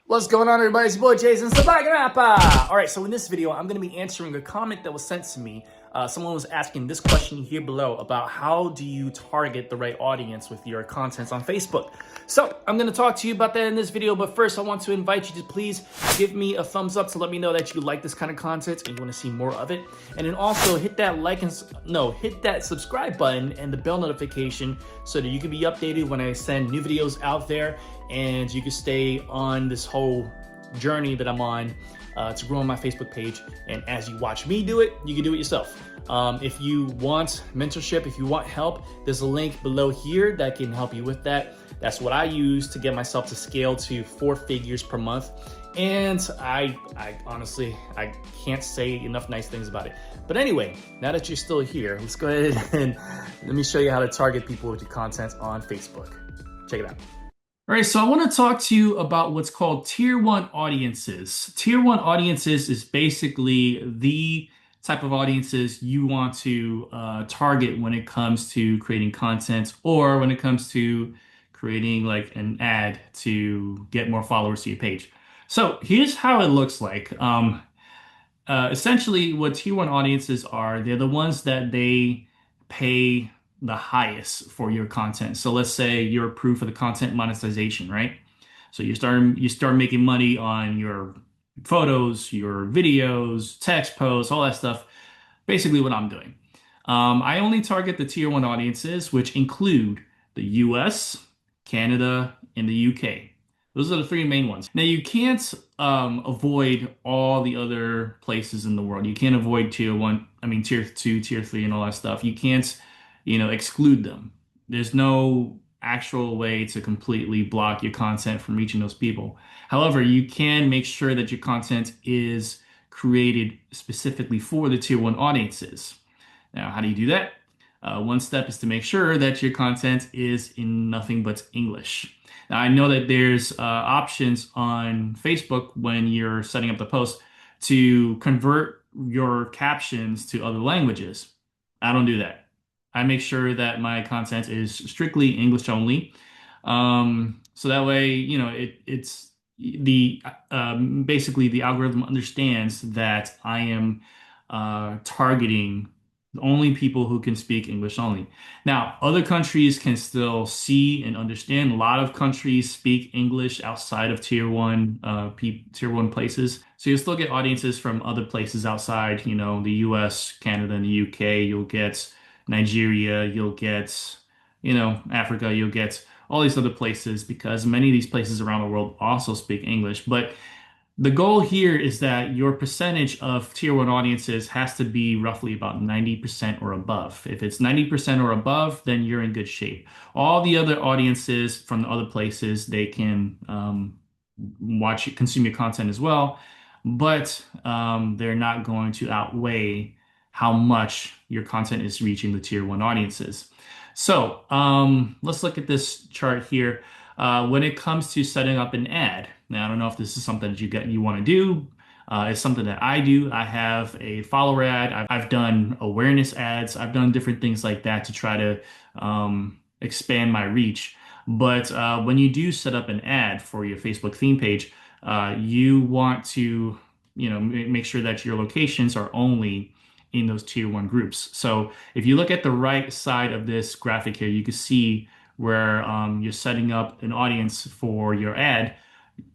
What's going on, everybody? It's your boy Jason Sabaganapa. All right, so in this video, I'm going to be answering a comment that was sent to me. Someone was asking this question here below about how do you target the right audience with your content on Facebook. So I'm going to talk to you about that in this video, but first I want to invite you to please give me a thumbs up to let me know that you like this kind of content and you want to see more of it. And then also hit that hit that subscribe button and the bell notification so that you can be updated when I send new videos out there, and you can stay on this whole journey that I'm on to grow my Facebook page. And as you watch me do it, you can do it yourself. If you want mentorship, if you want help, there's a link below here that can help you with that. That's what I use to get myself to scale to 4 figures per month. And I honestly, I can't say enough nice things about it. But anyway, now that you're still here, let's go ahead and let me show you how to target people with your content on Facebook. Check it out. All right, so I want to talk to you about what's called Tier 1 audiences. Tier 1 audiences is basically the type of audiences you want to target when it comes to creating content, or when it comes to creating like an ad to get more followers to your page. So here's how it looks like. Essentially, what Tier 1 audiences are, they're the ones that they pay the highest for your content. So let's say you're approved for the content monetization, right? So you start making money on your photos, your videos, text posts, all that stuff. Basically what I'm doing. I only target the Tier 1 audiences, which include the US, Canada, and the UK. Those are the 3 main ones. Now you can't avoid all the other places in the world. You can't avoid Tier 2, Tier 3, and all that stuff. You can't exclude them. There's no actual way to completely block your content from reaching those people. However, you can make sure that your content is created specifically for the Tier 1 audiences. Now, how do you do that? One step is to make sure that your content is in nothing but English. Now, I know that there's options on Facebook when you're setting up the post to convert your captions to other languages. I don't do that. I make sure that my content is strictly English only. So that way, it's the basically the algorithm understands that I am targeting only people who can speak English only. Now, other countries can still see and understand. A lot of countries speak English outside of Tier 1 Tier 1 places. So you'll still get audiences from other places outside, the US, Canada, and the UK. You'll get Nigeria, you'll get, Africa, you'll get all these other places, because many of these places around the world also speak English. But the goal here is that your percentage of Tier 1 audiences has to be roughly about 90% or above. If it's 90% or above, then you're in good shape. All the other audiences from the other places, they can consume your content as well, but they're not going to outweigh how much your content is reaching the Tier 1 audiences. So let's look at this chart here. When it comes to setting up an ad, now I don't know if this is something that you want to do. It's something that I do. I have a follower ad. I've done awareness ads. I've done different things like that to try to expand my reach. But when you do set up an ad for your Facebook theme page, you want to make sure that your locations are only in those Tier 1 groups. So if you look at the right side of this graphic here, you can see where you're setting up an audience for your ad.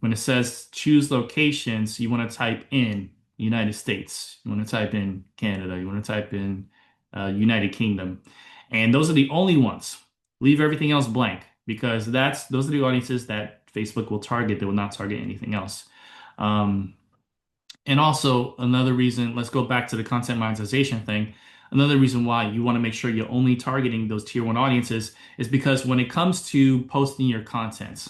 When it says choose locations, you want to type in United States, you want to type in Canada, you want to type in United Kingdom. And those are the only ones. Leave everything else blank, because those are the audiences that Facebook will target. They will not target anything else. And also another reason, let's go back to the content monetization thing. Another reason why you want to make sure you're only targeting those Tier 1 audiences is because when it comes to posting your content,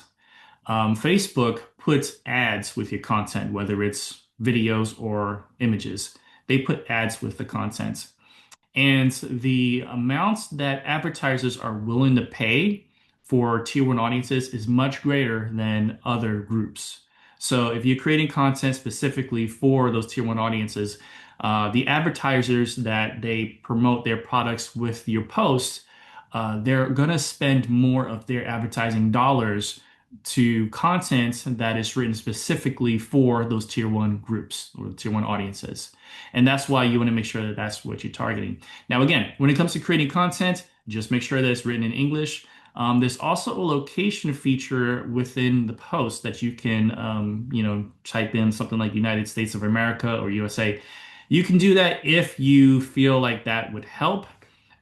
Facebook puts ads with your content, whether it's videos or images. They put ads with the content. And the amounts that advertisers are willing to pay for Tier 1 audiences is much greater than other groups. So if you're creating content specifically for those Tier 1 audiences, the advertisers that they promote their products with your posts, they're going to spend more of their advertising dollars to content that is written specifically for those tier one groups or tier one audiences. And that's why you want to make sure that that's what you're targeting. Now, again, when it comes to creating content, just make sure that it's written in English. There's also a location feature within the post that you can, type in something like United States of America or USA. You can do that if you feel like that would help.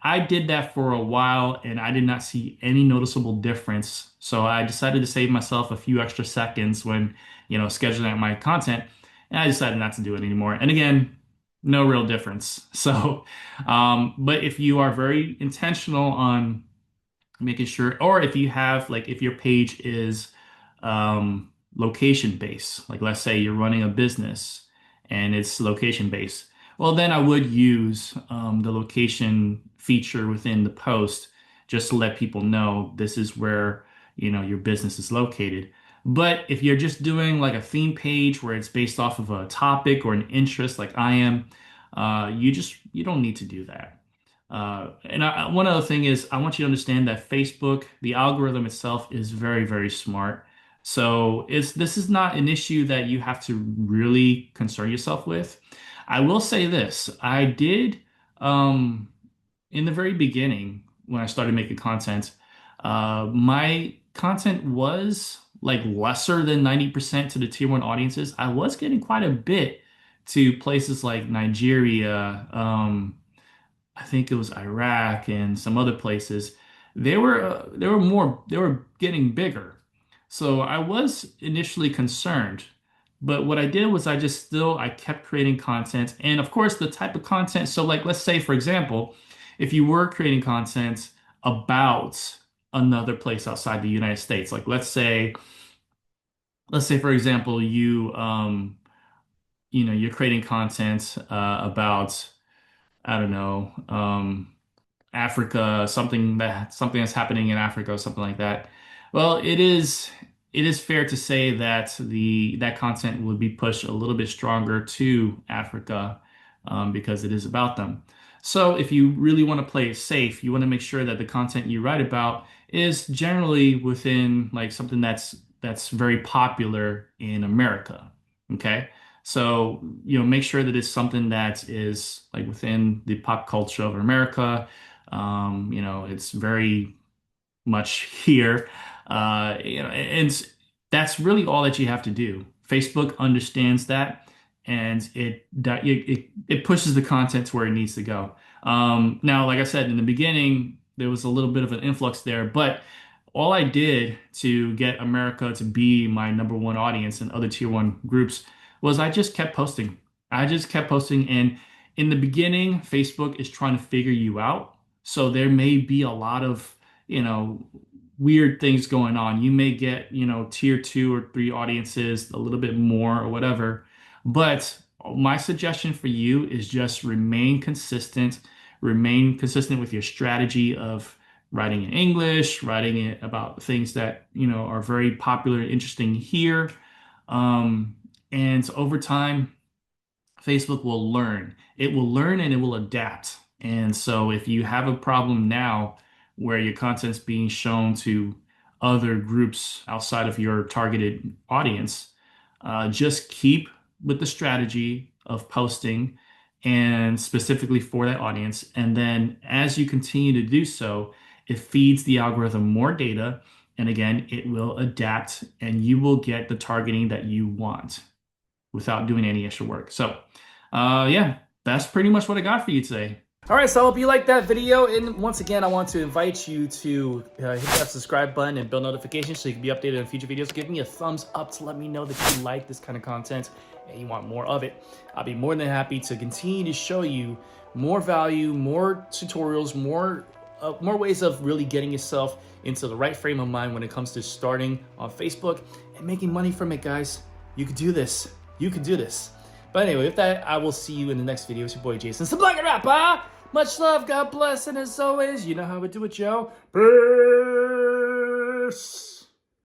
I did that for a while and I did not see any noticeable difference. So I decided to save myself a few extra seconds when, scheduling out my content. And I decided not to do it anymore. And again, no real difference. So, but if you are very intentional on making sure, or if you have, like, if your page is location based, like let's say you're running a business and it's location based, well, then I would use the location feature within the post just to let people know this is where, your business is located. But if you're just doing like a theme page where it's based off of a topic or an interest like I am, you don't need to do that. One other thing is I want you to understand that Facebook, the algorithm itself is very, very smart. So this is not an issue that you have to really concern yourself with. I will say this, I did in the very beginning when I started making content, my content was like lesser than 90% to the tier one audiences. I was getting quite a bit to places like Nigeria, I think it was Iraq and some other places. They were getting bigger. So I was initially concerned, but what I did was I kept creating content, and of course the type of content. So like, let's say for example, if you were creating content about another place outside the United States, like let's say for example, you're creating content about, I don't know, Africa, something that's happening in Africa or something like that. Well, it is fair to say that that content would be pushed a little bit stronger to Africa, because it is about them. So if you really want to play it safe, you want to make sure that the content you write about is generally within like something that's very popular in America. Okay. So, make sure that it's something that is like within the pop culture of America. It's very much here. And that's really all that you have to do. Facebook understands that, and it pushes the content to where it needs to go. Now, like I said in the beginning, there was a little bit of an influx there, but all I did to get America to be my number one audience and other tier one groups was I just kept posting. I just kept posting, and in the beginning, Facebook is trying to figure you out. So there may be a lot of, weird things going on. You may get, tier two or three audiences a little bit more or whatever. But my suggestion for you is just remain consistent with your strategy of writing in English, writing it about things that, are very popular and interesting here. And over time, Facebook will learn. It will learn and it will adapt. And so if you have a problem now where your content's being shown to other groups outside of your targeted audience, just keep with the strategy of posting and specifically for that audience. And then as you continue to do so, it feeds the algorithm more data. And again, it will adapt and you will get the targeting that you want without doing any extra work. So, yeah, that's pretty much what I got for you today. All right, so I hope you liked that video. And once again, I want to invite you to hit that subscribe button and bell notifications so you can be updated on future videos. Give me a thumbs up to let me know that you like this kind of content and you want more of it. I'll be more than happy to continue to show you more value, more tutorials, more ways of really getting yourself into the right frame of mind when it comes to starting on Facebook and making money from it, guys. You could do this. You could do this. But anyway, with that, I will see you in the next video. It's your boy Jason, the Black Rapper. Much love, God bless, and as always, you know how we do it, Joe. Peace.